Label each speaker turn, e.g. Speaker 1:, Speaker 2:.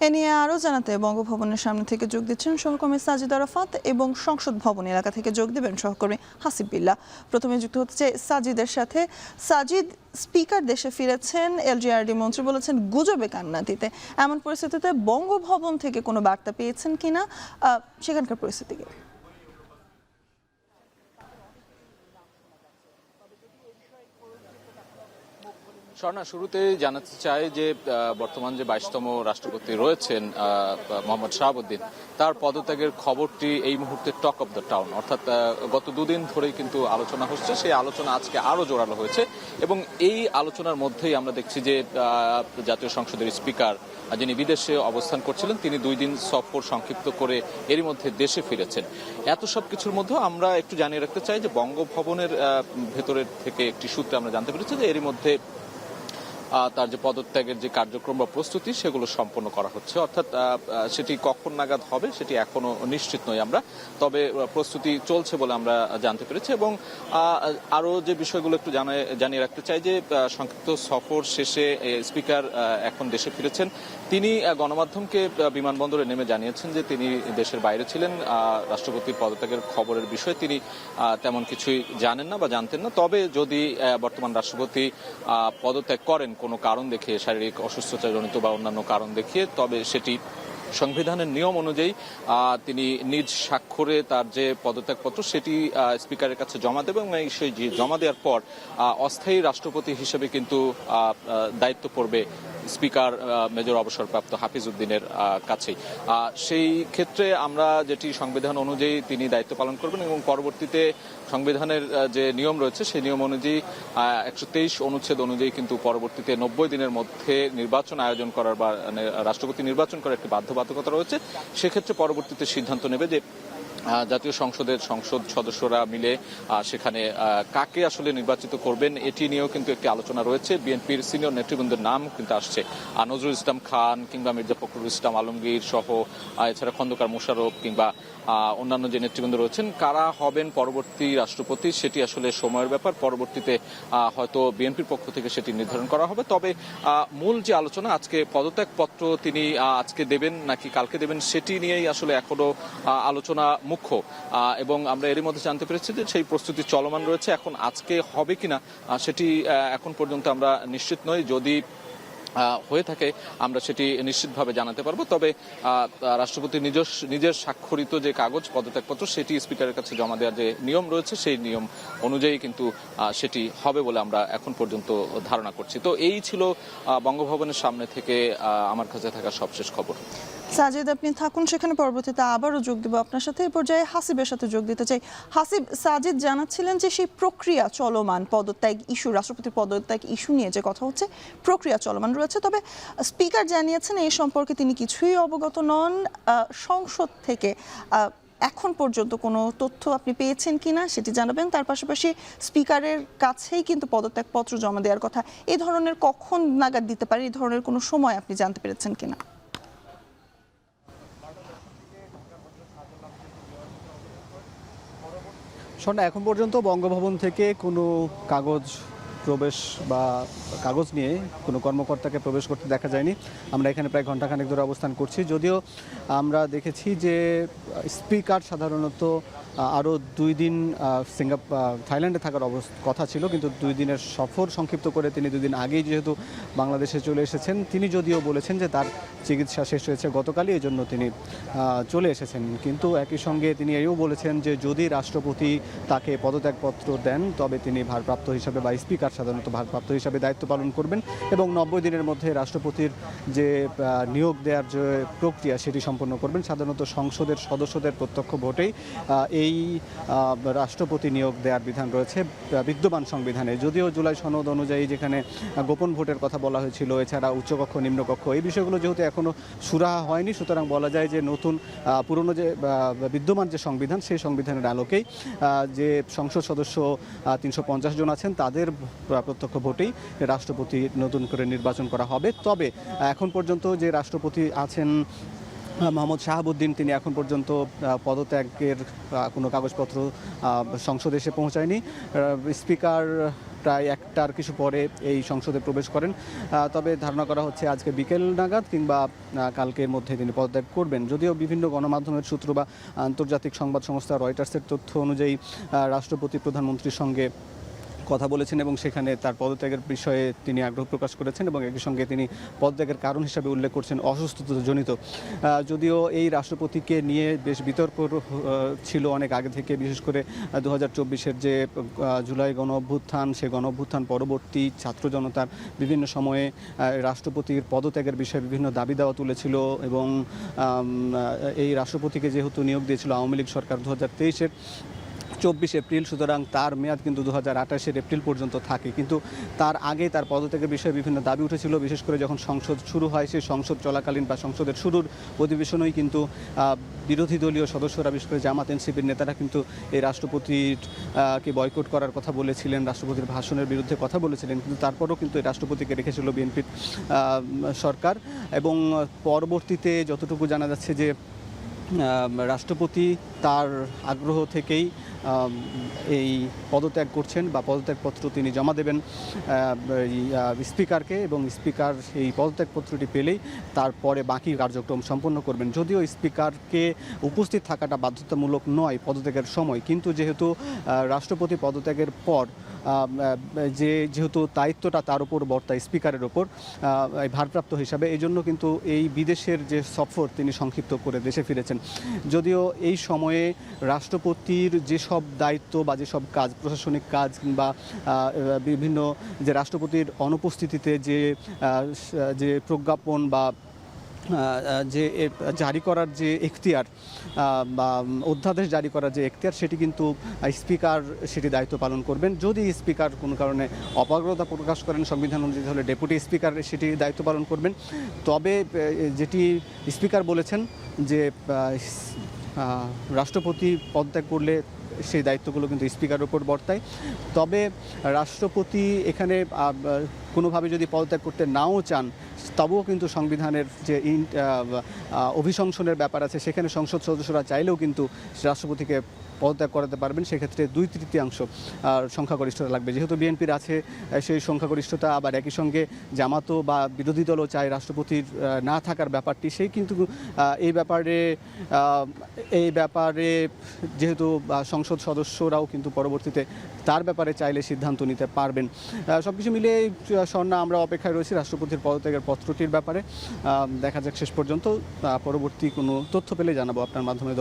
Speaker 1: এ নিয়ে আরও জানাতে বঙ্গভবনের সামনে থেকে যোগ দিচ্ছেন সহকর্মী সাজিদ আরাফাত এবং সংসদ ভবন এলাকা থেকে যোগ দেবেন সহকর্মী হাসিব বিল্লাহ। প্রথমে যুক্ত হচ্ছে সাজিদের সাথে। সাজিদ, স্পিকার দেশে ফিরেছেন, এলজিআরডি মন্ত্রী বলেছেন গুজবে কান্না দিতে। এমন পরিস্থিতিতে বঙ্গভবন থেকে কোনো বার্তা পেয়েছেন কিনা, সেখানকার পরিস্থিতি কি?
Speaker 2: স্বর্ণা, শুরুতে জানাতে চাই যে বর্তমান যে 22তম রাষ্ট্রপতি রয়েছেন মোহাম্মদ শাহাবুদ্দিন, তার পদত্যাগের খবরটি এই মুহূর্তে টক অফ দ্য টাউন, অর্থাৎ গত দুদিন ধরেই কিন্তু আলোচনা হচ্ছে। সেই আলোচনা আজকে আরও জোরালো হয়েছে এবং এই আলোচনার মধ্যেই আমরা দেখছি যে জাতীয় সংসদের স্পিকার যিনি বিদেশে অবস্থান করছিলেন, তিনি 2 দিন সফর সংক্ষিপ্ত করে এরই মধ্যে দেশে ফিরেছেন। এত সব কিছুর মধ্যেও আমরা একটু জানিয়ে রাখতে চাই যে বঙ্গভবনের ভেতরের থেকে একটি সূত্রে আমরা জানতে পেরেছি যে এরই মধ্যে তার যে পদত্যাগের যে কার্যক্রম বা প্রস্তুতি সেগুলো সম্পন্ন করা হচ্ছে, অর্থাৎ সেটি কখন নাগাদ হবে সেটি এখনো নিশ্চিত নই আমরা, তবে প্রস্তুতি চলছে বলে আমরা জানতে পেরেছি। এবং আরও যে বিষয়গুলো একটু জানিয়ে রাখতে চাই যে সংক্ষিপ্ত সফর শেষে স্পিকার এখন দেশে ফিরেছেন। তিনি গণমাধ্যমকে বিমানবন্দরে নেমে জানিয়েছেন যে তিনি দেশের বাইরে ছিলেন, রাষ্ট্রপতির পদত্যাগের খবরের বিষয়ে তিনি তেমন কিছুই জানেন না বা জানতেন না। তবে যদি বর্তমান রাষ্ট্রপতি পদত্যাগ করেন কোনো কারণ দেখিয়ে, শারীরিক অসুস্থতাজনিত বা অন্যান্য কারণ দেখিয়ে, তবে সেটি সংবিধানের নিয়ম অনুযায়ী তিনি নিজ স্বাক্ষরে তার যে পদত্যাগপত্র সেটি স্পিকারের কাছে জমা দেবেন এবং সেই জমা দেওয়ার পর অস্থায়ী রাষ্ট্রপতি হিসেবে কিন্তু দায়িত্ব পড়বে স্পিকার মেজর অবসরপ্রাপ্ত হাফিজ উদ্দিনের কাছেই। সেই ক্ষেত্রে আমরা যেটি সংবিধান অনুযায়ী তিনি দায়িত্ব পালন করবেন এবং পরবর্তীতে সংবিধানের যে নিয়ম রয়েছে সেই নিয়ম অনুযায়ী 123 অনুচ্ছেদ অনুযায়ী কিন্তু পরবর্তীতে 90 দিনের মধ্যে নির্বাচন আয়োজন করার বা রাষ্ট্রপতি নির্বাচন করার একটি বাধ্যবাধকতা রয়েছে। সেক্ষেত্রে পরবর্তীতে সিদ্ধান্ত নেবে যে জাতীয় সংসদ সদস্যরা মিলে সেখানে কাকে আসলে নির্বাচিত করবেন এটি নিয়েও কিন্তু একটি আলোচনা রয়েছে। বিএনপির সিনিয়র নেতৃবৃন্দের নাম কিন্তু আসছে, নজরুল ইসলাম খান কিংবা মির্জা ফখরুল ইসলাম আলমগীর সহ, এছাড়া খন্দকার মোশাররফ কিংবা অন্যান্য যে নেতৃবৃন্দ রয়েছেন, কারা হবেন পরবর্তী রাষ্ট্রপতি সেটি আসলে সময়ের ব্যাপার। পরবর্তীতে হয়তো বিএনপির পক্ষ থেকে সেটি নির্ধারণ করা হবে। তবে মূল যে আলোচনা, আজকে পদত্যাগপত্র তিনি আজকে দেবেন নাকি কালকে দেবেন সেটি নিয়েই আসলে এখনো আলোচনা মুখ্য। এবং আমরা এরই মধ্যে জানতে পেরেছি যে সেই প্রস্তুতি চলমান রয়েছে। এখন আজকে হবে কিনা সেটি এখন পর্যন্ত আমরা নিশ্চিত নই। যদি হয়ে থাকে আমরা সেটি নিশ্চিতভাবে জানাতে পারবো। তবে রাষ্ট্রপতি নিজের স্বাক্ষরিত যে কাগজ পদত্যাগপত্র সেটি স্পিকারের কাছে জমা দেওয়ার যে নিয়ম রয়েছে সেই নিয়ম অনুযায়ী কিন্তু সেটি হবে বলে আমরা এখন পর্যন্ত ধারণা করছি। তো এই ছিল বঙ্গভবনের সামনে থেকে আমার কাছে থাকা সবশেষ খবর।
Speaker 1: সাজিদ, আপনি থাকুন সেখানে, পরবর্তীতে আবারও যোগ দেব আপনার সাথে। এই পর্যায়ে হাসিবের সাথে যোগ দিতে চাই। হাসিব, সাজিদ জানাচ্ছিলেন যে সেই প্রক্রিয়া চলমান, পদত্যাগ ইস্যু, রাষ্ট্রপতির পদত্যাগ ইস্যু নিয়ে যে কথা হচ্ছে, প্রক্রিয়া চলমান রয়েছে। তবে স্পিকার জানিয়েছেন এই সম্পর্কে তিনি কিছুই অবগত নন। সংসদ থেকে এখন পর্যন্ত কোনো তথ্য আপনি পেয়েছেন কিনা সেটি জানাবেন। তার পাশাপাশি স্পিকারের কাছেই কিন্তু পদত্যাগপত্র জমা দেওয়ার কথা, এই ধরনের কখন নাগাদ দিতে পারে, এই ধরনের কোনো সময় আপনি জানতে পেরেছেন কিনা?
Speaker 3: শোনা, এখন পর্যন্ত বঙ্গভবন থেকে কোনো কাগজ প্রবেশ বা কাগজ নিয়ে কোনো কর্মকর্তাকে প্রবেশ করতে দেখা যায়নি। আমরা এখানে প্রায় ঘণ্টাখানেক ধরে অবস্থান করছি। যদিও আমরা দেখেছি যে স্পিকার সাধারণত আরও 2 দিন থাইল্যান্ডে থাকার কথা ছিল, কিন্তু 2 দিনের সফর সংক্ষিপ্ত করে তিনি 2 দিন আগেই যেহেতু বাংলাদেশে চলে এসেছেন। তিনি যদিও বলেছেন যে তার চিকিৎসা শেষ হয়েছে গতকালই, এই জন্য তিনি চলে এসেছেন। কিন্তু একই সঙ্গে তিনি এও বলেছেন যে যদি রাষ্ট্রপতি তাকে পদত্যাগপত্র দেন তবে তিনি ভারপ্রাপ্ত হিসাবে বা স্পিকার সাধারণত ভারপ্রাপ্ত হিসাবে দায়িত্ব পালন করবেন এবং 90 দিনের মধ্যে রাষ্ট্রপতির যে নিয়োগ দেওয়ার যে প্রক্রিয়া সেটি সম্পন্ন করবেন। সাধারণত সংসদের সদস্যদের প্রত্যক্ষ ভোটেই এই রাষ্ট্রপতি নিয়োগ দেওয়ার বিধান রয়েছে বিদ্যমান সংবিধানে। যদিও জুলাই সনদ অনুযায়ী যেখানে গোপন ভোটের কথা বলা হয়েছিল, এছাড়া উচ্চকক্ষ নিম্নকক্ষ, এই বিষয়গুলো যেহেতু এখনও সুরাহা হয়নি, সুতরাং বলা যায় যে নতুন পুরনো যে বিদ্যমান যে সংবিধান সেই সংবিধানের আলোকেই যে সংসদ সদস্য 350 জন আছেন তাদের প্রত্যক্ষ ভোটেই রাষ্ট্রপতি নতুন করে নির্বাচন করা হবে। তবে এখন পর্যন্ত যে রাষ্ট্রপতি আছেন মোহাম্মদ শাহাবুদ্দিন, তিনি এখন পর্যন্ত পদত্যাগের কোনো কাগজপত্র সংসদে এসে পৌঁছায়নি। স্পিকার প্রায় 1টার কিছু পরে এই সংসদে প্রবেশ করেন। তবে ধারণা করা হচ্ছে আজকে বিকেল নাগাদ কিংবা কালকের মধ্যে তিনি পদত্যাগ করবেন। যদিও বিভিন্ন গণমাধ্যমের সূত্র বা আন্তর্জাতিক সংবাদ সংস্থা রয়টার্সের তথ্য অনুযায়ী রাষ্ট্রপতি প্রধানমন্ত্রীর সঙ্গে কথা বলেছেন এবং সেখানে তার পদত্যাগের বিষয়ে তিনি আগ্রহ প্রকাশ করেছেন এবং একই সঙ্গে তিনি পদত্যাগের কারণ হিসাবে উল্লেখ করছেন অসুস্থতাজনিত। যদিও এই রাষ্ট্রপতিকে নিয়ে বেশ বিতর্ক ছিল অনেক আগে থেকে, বিশেষ করে 2024-এর যে জুলাই গণ অভ্যুত্থান, সে গণ অভ্যুত্থান পরবর্তী ছাত্র জনতার বিভিন্ন সময়ে রাষ্ট্রপতির পদত্যাগের বিষয়ে বিভিন্ন দাবি দেওয়া তুলেছিল এবং এই রাষ্ট্রপতিকে যেহেতু নিয়োগ দিয়েছিল আওয়ামী লীগ সরকার 2023-এর 24 এপ্রিল, সুতরাং তার মেয়াদ কিন্তু 2028-এর এপ্রিল পর্যন্ত থাকে। কিন্তু তার আগে তার পদত্যাগের বিষয়ে বিভিন্ন দাবি উঠেছিল, বিশেষ করে যখন সংসদ শুরু হয় সেই সংসদ চলাকালীন বা সংসদের শুরুর অধিবেশনেই কিন্তু বিরোধী দলীয় সদস্যরা, বিশেষ করে জামাত এনসিপির নেতারা কিন্তু এই রাষ্ট্রপতিকে বয়কট করার কথা বলেছিলেন, রাষ্ট্রপতির ভাষণের বিরুদ্ধে কথা বলেছিলেন। কিন্তু তারপরও কিন্তু এই রাষ্ট্রপতিকে রেখেছিল বিএনপির সরকার এবং পরবর্তীতে যতটুকু জানা যাচ্ছে যে রাষ্ট্রপতি তার আগ্রহ থেকেই এই পদত্যাগ করছেন বা পদত্যাগপত্র তিনি জমা দেবেন স্পিকারকে এবং স্পিকার এই পদত্যাগপত্রটি পেলেই তারপরে বাকি কার্যক্রম সম্পন্ন করবেন। যদিও স্পিকারকে উপস্থিত থাকাটা বাধ্যতামূলক নয় পদত্যাগের সময়, কিন্তু যেহেতু রাষ্ট্রপতি পদত্যাগের পর যেহেতু দায়িত্বটা তার উপর বর্তায় স্পিকারের ওপর ভারপ্রাপ্ত হিসাবে, এই জন্য কিন্তু এই বিদেশের যে সফর তিনি সংক্ষিপ্ত করে দেশে ফিরেছেন। যদিও এই সময়ে রাষ্ট্রপতির যেসব দায়িত্ব বা যেসব কাজ, প্রশাসনিক কাজ কিংবা বিভিন্ন যে রাষ্ট্রপতির অনুপস্থিতিতে যে প্রজ্ঞাপন বা যে জারি করার যে এখতিয়ার বা অধ্যাদেশ জারি করার যে এখতিয়ার, সেটি কিন্তু স্পিকার সেটি দায়িত্ব পালন করবেন। যদি স্পিকার কোনো কারণে অপারগতা প্রকাশ করেন সংবিধান অনুযায়ী, তাহলে ডেপুটি স্পিকার সেটি দায়িত্ব পালন করবেন। তবে যেটি স্পিকার বলেছেন যে রাষ্ট্রপতি পদত্যাগ করলে সেই দায়িত্বগুলো কিন্তু স্পিকারের উপর বর্তায়। তবে রাষ্ট্রপতি এখানে কোনোভাবে যদি পদত্যাগ করতে নাও চান, তবুও কিন্তু সংবিধানের যে অভিশংসনের ব্যাপার আছে, সেখানে সংসদ সদস্যরা চাইলেও কিন্তু রাষ্ট্রপতিকে পদত্যাগ করাতে পারবেন। সেক্ষেত্রে 2/3 সংখ্যাগরিষ্ঠতা লাগবে। যেহেতু বিএনপির আছে সেই সংখ্যাগরিষ্ঠতা, আবার একই সঙ্গে জামাতও বা বিরোধী দলও চায় রাষ্ট্রপতির না থাকার ব্যাপারটি, সেই কিন্তু এই ব্যাপারে যেহেতু সংসদ সদস্যরাও কিন্তু পরবর্তীতে তার ব্যাপারে চাইলে সিদ্ধান্ত নিতে পারবেন। সব কিছু মিলিয়ে স্বর্ণা আমরা অপেক্ষায় রয়েছি রাষ্ট্রপতির পদত্যাগের পত্রটির ব্যাপারে। দেখা যাক শেষ পর্যন্ত, পরবর্তী কোনো তথ্য পেলে জানাবো আপনার মাধ্যমে।